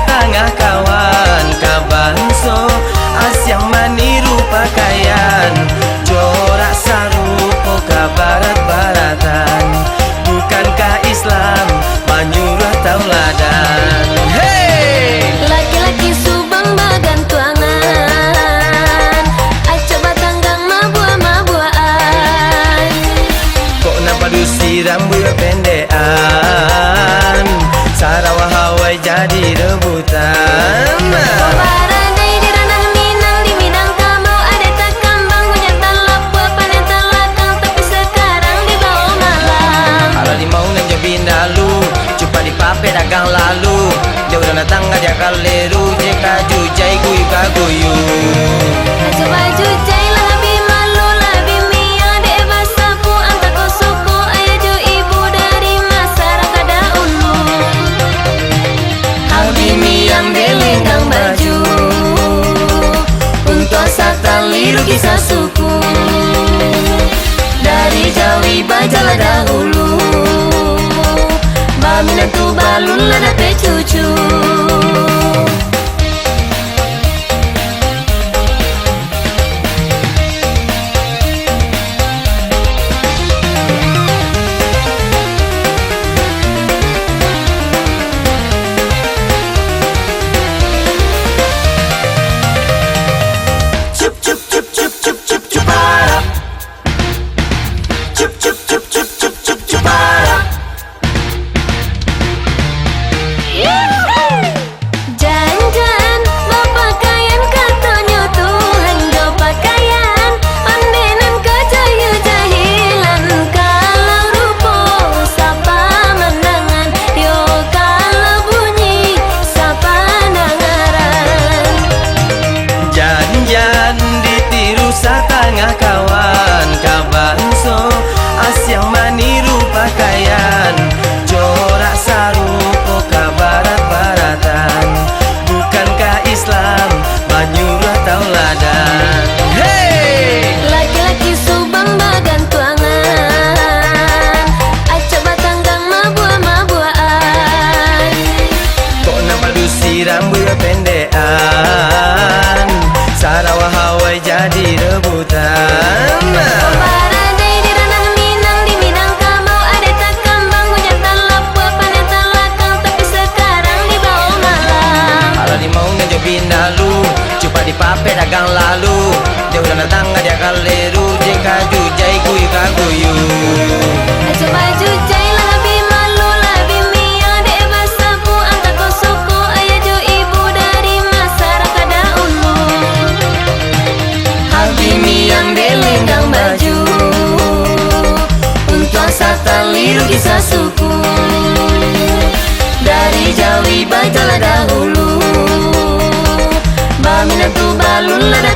Tengah kawan kabanso asyang maniru pakaian corak sarupo ka barat-baratan. Bukankah Islam menyuruh tauladan? Hey! Laki-laki subang bagan tuangan coba tanggang mabua-mabuaan. Kok nampak dusi rambut pendekan Sarawak Hawaii jadi rebutan. Paradai di ranah Minang, di Minangkabau ada takambang, hujan talapua, panen talakang, tapi sekarang dibawa malam. Kalau di mau nang jabin dalu, cuba di pape dagang lalu. Dia udah datang ngajak kaleru, jeka jujai guyu kaguyu. Coba jujai lah lebih malu, lebih mia dek basaku, antar kosuku, ayah ju ibu dari masyarakat dahulu. Habimi yang delenggang baju untuk satali rugi sasuku dari Jawi bajala dahulu. Baminan tu balun lada pe cucu. Tengah kawan kabanso asyang maniru pakaian corak sarupo ka barat-baratan. Bukankah Islam menyuruh tauladan? Hey! Laki-laki subang bagan tuangan coba tanggang mabua-mabuaan. Kok nampak dusi rambut pendekan Sarawak Hawaii jadi rebutan. Paradai di ranah Minang, di Minangkabau ada takambang, hujan talapua, panen talakang, tapi sekarang dibawa malam. Kalau di mau ngejobin dalu, coba di pape dagang lalu. Dia udah datang ngajak kaleru, jeka jujai guyu kaguyu. Coba jujai lah lebih malu, lebih mia dek basaku, antar kosuku, ayah ju ibu dari masyarakat dahulu. Habimi yang delenggang baju untuk satali rugi sasuku dari Jawi bajala dahulu. Baminan tu balun lada